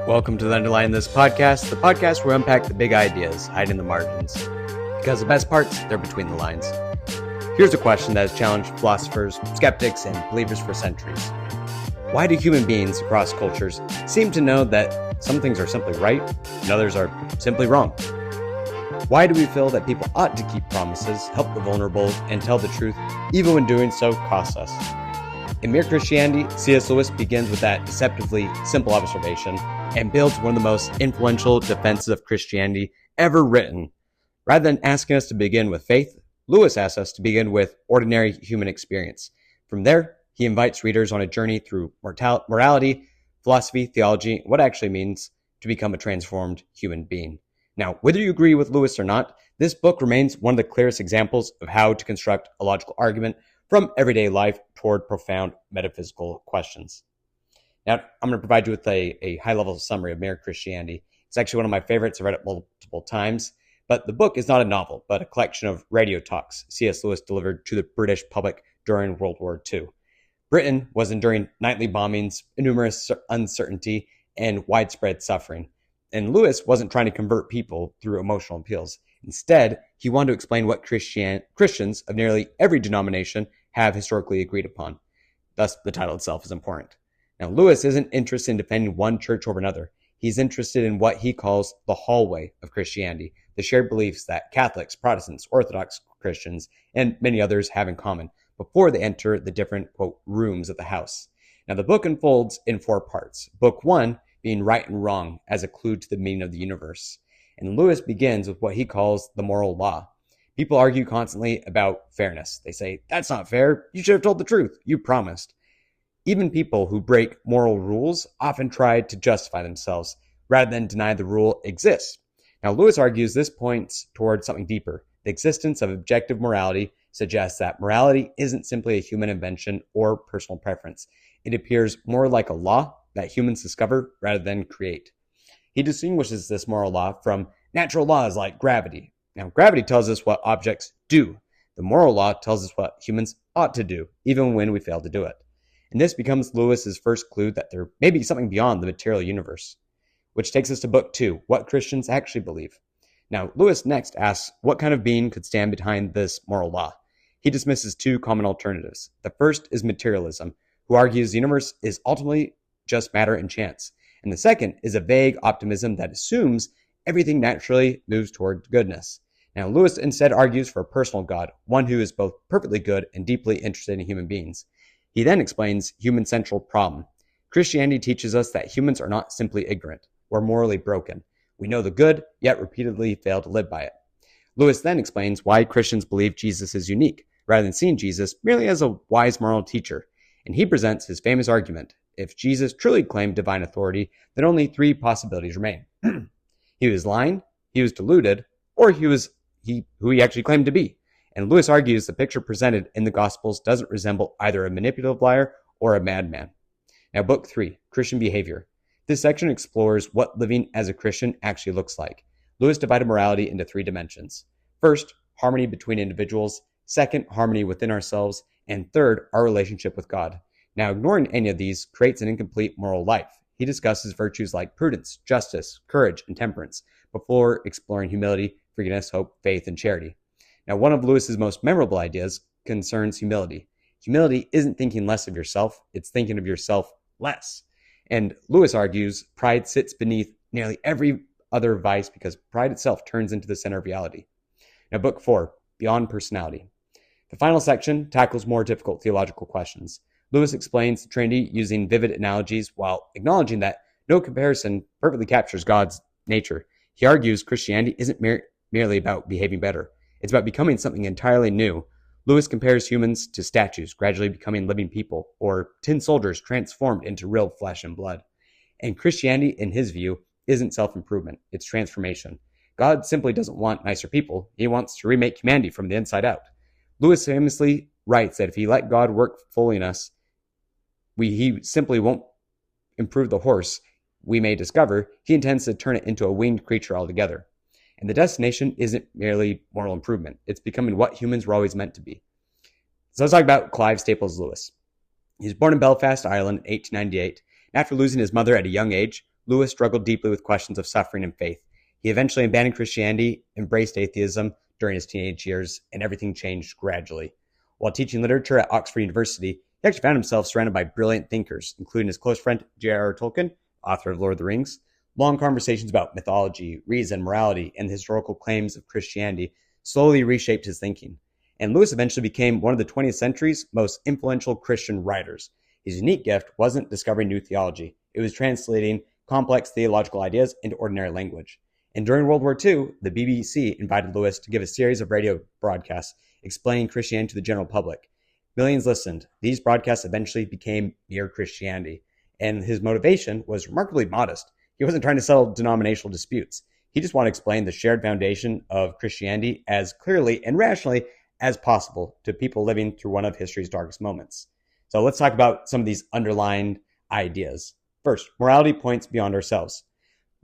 Welcome to the Underline This podcast, the podcast where we unpack the big ideas hiding in the margins. Because the best parts, they're between the lines. Here's a question that has challenged philosophers, skeptics, and believers for centuries. Why do human beings across cultures seem to know that some things are simply right and others are simply wrong? Why do we feel that people ought to keep promises, help the vulnerable, and tell the truth, even when doing so costs us? In Mere Christianity, C.S. Lewis begins with that deceptively simple observation and builds one of the most influential defenses of Christianity ever written. Rather than asking us to begin with faith, Lewis asks us to begin with ordinary human experience. From there, he invites readers on a journey through morality, philosophy, theology, and what it actually means to become a transformed human being. Now, whether you agree with Lewis or not, this book remains one of the clearest examples of how to construct a logical argument from everyday life toward profound metaphysical questions. Now, I'm going to provide you with a high-level summary of Mere Christianity. It's actually one of my favorites. I've read it multiple times. But the book is not a novel, but a collection of radio talks C.S. Lewis delivered to the British public during World War II. Britain was enduring nightly bombings, numerous uncertainty, and widespread suffering. And Lewis wasn't trying to convert people through emotional appeals. Instead, he wanted to explain what Christians of nearly every denomination have historically agreed upon. Thus, the title itself is important. Now, Lewis isn't interested in defending one church over another. He's interested in what he calls the hallway of Christianity, the shared beliefs that Catholics, Protestants, Orthodox Christians, and many others have in common before they enter the different, quote, rooms of the house. Now, the book unfolds in 4 parts. Book 1 being right and wrong as a clue to the meaning of the universe. And Lewis begins with what he calls the moral law. People argue constantly about fairness. They say, that's not fair. You should have told the truth. You promised. Even people who break moral rules often try to justify themselves rather than deny the rule exists. Now, Lewis argues this points towards something deeper. The existence of objective morality suggests that morality isn't simply a human invention or personal preference. It appears more like a law that humans discover rather than create. He distinguishes this moral law from natural laws like gravity. Now, gravity tells us what objects do. The moral law tells us what humans ought to do, even when we fail to do it. And this becomes Lewis's first clue that there may be something beyond the material universe. Which takes us to book 2, what Christians actually believe. Now, Lewis next asks what kind of being could stand behind this moral law. He dismisses 2 common alternatives. The first is materialism, who argues the universe is ultimately just matter and chance. And the second is a vague optimism that assumes everything naturally moves toward goodness. Now, Lewis instead argues for a personal God, one who is both perfectly good and deeply interested in human beings. He then explains human central problem. Christianity teaches us that humans are not simply ignorant or morally broken. We know the good, yet repeatedly fail to live by it. Lewis then explains why Christians believe Jesus is unique, rather than seeing Jesus merely as a wise moral teacher. And he presents his famous argument. If Jesus truly claimed divine authority, then only 3 possibilities remain. He was lying, he was deluded, or he was who he actually claimed to be. And Lewis argues the picture presented in the Gospels doesn't resemble either a manipulative liar or a madman. Now, book 3, Christian behavior. This section explores what living as a Christian actually looks like. Lewis divided morality into 3 dimensions. First, harmony between individuals. Second, harmony within ourselves. And third, our relationship with God. Now, ignoring any of these creates an incomplete moral life. He discusses virtues like prudence, justice, courage, and temperance before exploring humility, forgiveness, hope, faith, and charity. Now, one of Lewis's most memorable ideas concerns humility. Humility isn't thinking less of yourself, it's thinking of yourself less. And Lewis argues pride sits beneath nearly every other vice because pride itself turns into the center of reality. Now, book 4, Beyond Personality. The final section tackles more difficult theological questions. Lewis explains the Trinity using vivid analogies while acknowledging that no comparison perfectly captures God's nature. He argues Christianity isn't merely about behaving better. It's about becoming something entirely new. Lewis compares humans to statues gradually becoming living people, or tin soldiers transformed into real flesh and blood. And Christianity, in his view, isn't self-improvement, it's transformation. God simply doesn't want nicer people. He wants to remake humanity from the inside out. Lewis famously writes that if he let God work fully in us, he simply won't improve the horse we may discover. He intends to turn it into a winged creature altogether. And the destination isn't merely moral improvement. It's becoming what humans were always meant to be. So let's talk about Clive Staples Lewis. He was born in Belfast, Ireland in 1898. And after losing his mother at a young age, Lewis struggled deeply with questions of suffering and faith. He eventually abandoned Christianity, embraced atheism during his teenage years, and everything changed gradually. While teaching literature at Oxford University, he actually found himself surrounded by brilliant thinkers, including his close friend J.R.R. Tolkien, author of Lord of the Rings. Long conversations about mythology, reason, morality, and the historical claims of Christianity slowly reshaped his thinking. And Lewis eventually became one of the 20th century's most influential Christian writers. His unique gift wasn't discovering new theology. It was translating complex theological ideas into ordinary language. And during World War II, the BBC invited Lewis to give a series of radio broadcasts explaining Christianity to the general public. Millions listened. These broadcasts eventually became Mere Christianity. And his motivation was remarkably modest. He wasn't trying to settle denominational disputes. He just wanted to explain the shared foundation of Christianity as clearly and rationally as possible to people living through one of history's darkest moments. So let's talk about some of these underlying ideas. First, morality points beyond ourselves.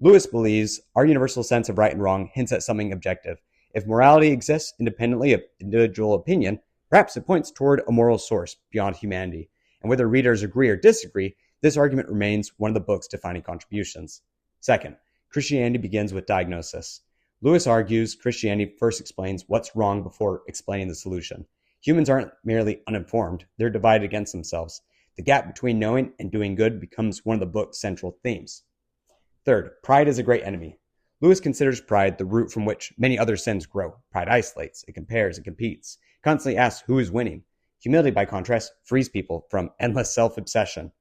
Lewis believes our universal sense of right and wrong hints at something objective. If morality exists independently of individual opinion, perhaps it points toward a moral source beyond humanity. And whether readers agree or disagree, this argument remains one of the book's defining contributions. Second, Christianity begins with diagnosis. Lewis argues Christianity first explains what's wrong before explaining the solution. Humans aren't merely uninformed, they're divided against themselves. The gap between knowing and doing good becomes one of the book's central themes. Third, pride is a great enemy. Lewis considers pride the root from which many other sins grow. Pride isolates, it compares, it competes, constantly asks who is winning. Humility, by contrast, frees people from endless self-obsession.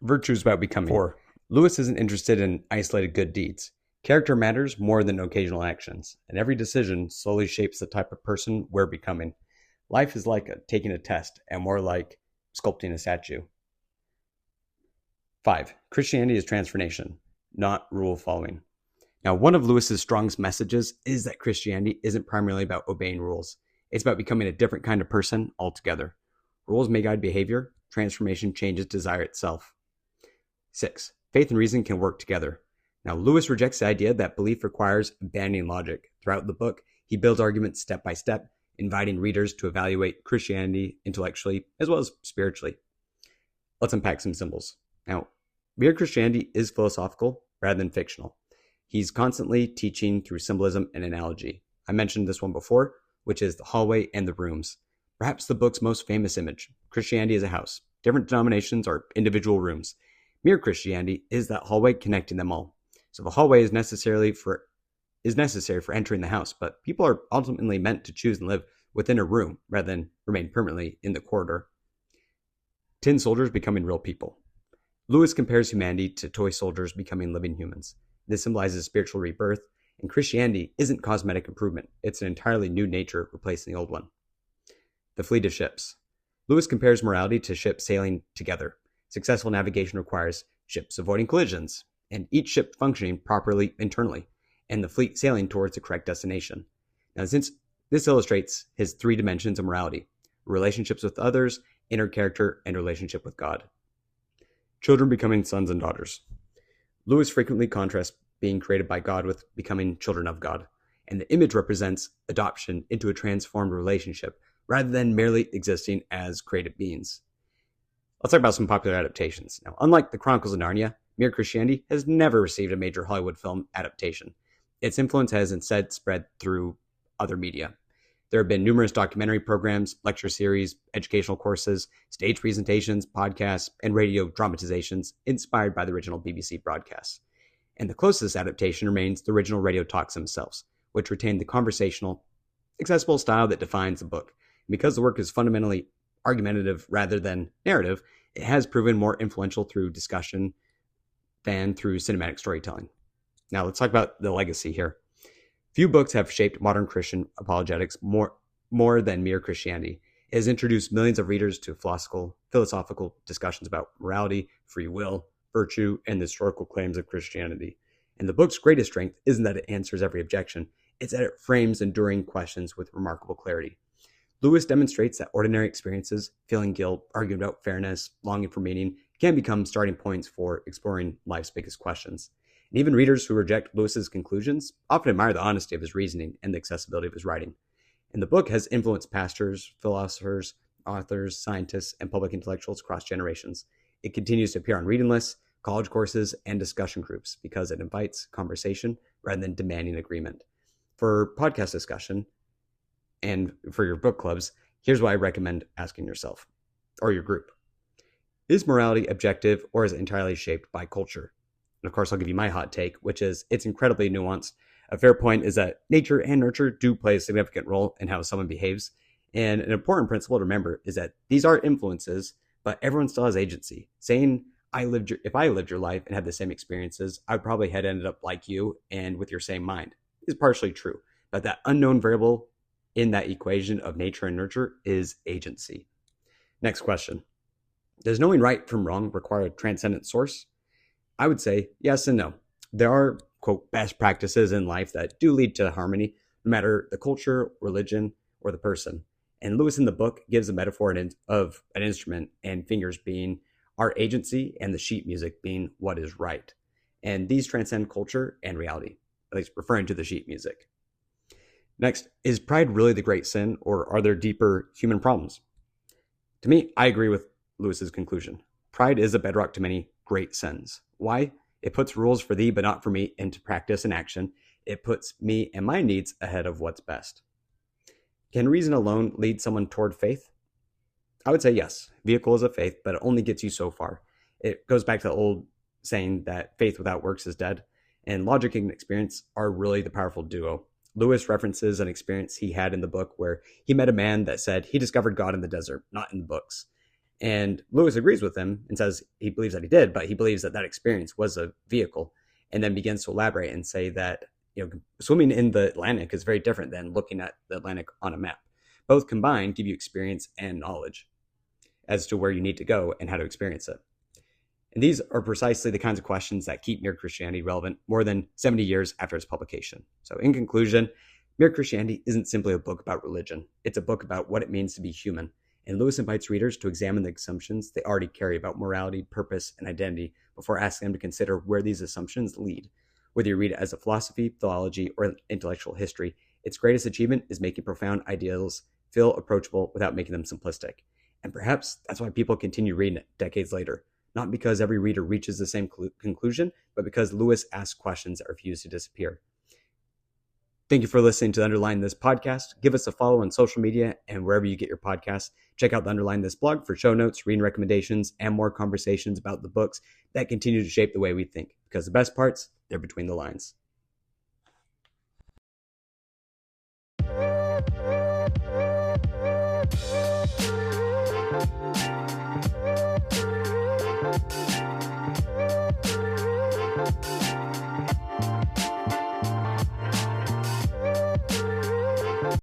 Virtue is about becoming. 4. Lewis isn't interested in isolated good deeds. Character matters more than occasional actions, and every decision slowly shapes the type of person we're becoming. Life is like taking a test, and more like sculpting a statue. 5. Christianity is transformation, not rule following. Now, one of Lewis's strongest messages is that Christianity isn't primarily about obeying rules. It's about becoming a different kind of person altogether. Rules may guide behavior. Transformation changes desire itself. 6. Faith and reason can work together. Now, Lewis rejects the idea that belief requires abandoning logic. Throughout the book, he builds arguments step by step, inviting readers to evaluate Christianity intellectually as well as spiritually. Let's unpack some symbols. Now, Mere Christianity is philosophical rather than fictional. He's constantly teaching through symbolism and analogy. I mentioned this one before, which is the hallway and the rooms. Perhaps the book's most famous image. Christianity is a house. Different denominations are individual rooms. Mere Christianity is that hallway connecting them all. So the hallway is necessary for entering the house, but people are ultimately meant to choose and live within a room rather than remain permanently in the corridor. Tin soldiers becoming real people. Lewis compares humanity to toy soldiers becoming living humans. This symbolizes spiritual rebirth, and Christianity isn't cosmetic improvement. It's an entirely new nature replacing the old one. The fleet of ships. Lewis compares morality to ships sailing together. Successful navigation requires ships avoiding collisions, and each ship functioning properly internally, and the fleet sailing towards the correct destination. Now, since this illustrates his 3 dimensions of morality: relationships with others, inner character, and relationship with God. Children becoming sons and daughters. Lewis frequently contrasts being created by God with becoming children of God, and the image represents adoption into a transformed relationship rather than merely existing as created beings. Let's talk about some popular adaptations. Now, unlike the Chronicles of Narnia, Mere Christianity has never received a major Hollywood film adaptation. Its influence has instead spread through other media. There have been numerous documentary programs, lecture series, educational courses, stage presentations, podcasts, and radio dramatizations inspired by the original BBC broadcasts. And the closest adaptation remains the original radio talks themselves, which retain the conversational, accessible style that defines the book. And because the work is fundamentally argumentative rather than narrative, it has proven more influential through discussion than through cinematic storytelling. Now, let's talk about the legacy here. Few books have shaped modern Christian apologetics more than Mere Christianity. It has introduced millions of readers to philosophical discussions about morality, free will, virtue, and the historical claims of Christianity. And the book's greatest strength isn't that it answers every objection, it's that it frames enduring questions with remarkable clarity. Lewis demonstrates that ordinary experiences, feeling guilt, arguing about fairness, longing for meaning, can become starting points for exploring life's biggest questions. And even readers who reject Lewis's conclusions often admire the honesty of his reasoning and the accessibility of his writing. And the book has influenced pastors, philosophers, authors, scientists, and public intellectuals across generations. It continues to appear on reading lists, college courses, and discussion groups because it invites conversation rather than demanding agreement. For podcast discussion and for your book clubs, here's what I recommend asking yourself or your group. Is morality objective or is it entirely shaped by culture? And of course, I'll give you my hot take, which is it's incredibly nuanced. A fair point is that nature and nurture do play a significant role in how someone behaves. And an important principle to remember is that these are influences, but everyone still has agency. Saying if I lived your life and had the same experiences, I probably had ended up like you and with your same mind is partially true. But that unknown variable in that equation of nature and nurture is agency. Next question. Does knowing right from wrong require a transcendent source? I would say yes and no. There are, quote, best practices in life that do lead to harmony, no matter the culture, religion, or the person. And Lewis in the book gives a metaphor of an instrument and fingers being our agency and the sheet music being what is right. And these transcend culture and reality, at least referring to the sheet music. Next, is pride really the great sin, or are there deeper human problems? To me, I agree with Lewis's conclusion. Pride is a bedrock to many great sins. Why? It puts rules for thee, but not for me, into practice and action. It puts me and my needs ahead of what's best. Can reason alone lead someone toward faith? I would say yes. Vehicle is a faith, but it only gets you so far. It goes back to the old saying that faith without works is dead, and logic and experience are really the powerful duo. Lewis references an experience he had in the book where he met a man that said he discovered God in the desert, not in the books. And Lewis agrees with him and says he believes that he did, but he believes that that experience was a vehicle, and then begins to elaborate and say that swimming in the Atlantic is very different than looking at the Atlantic on a map. Both combined give you experience and knowledge as to where you need to go and how to experience it. And these are precisely the kinds of questions that keep Mere Christianity relevant more than 70 years after its publication. So in conclusion, Mere Christianity isn't simply a book about religion. It's a book about what it means to be human. And Lewis invites readers to examine the assumptions they already carry about morality, purpose, and identity before asking them to consider where these assumptions lead. Whether you read it as a philosophy, theology, or intellectual history, its greatest achievement is making profound ideals feel approachable without making them simplistic. And perhaps that's why people continue reading it decades later. Not because every reader reaches the same conclusion, but because Lewis asks questions that refuse to disappear. Thank you for listening to the Underline This podcast. Give us a follow on social media and wherever you get your podcasts. Check out the Underline This blog for show notes, reading recommendations, and more conversations about the books that continue to shape the way we think. Because the best parts, they're between the lines.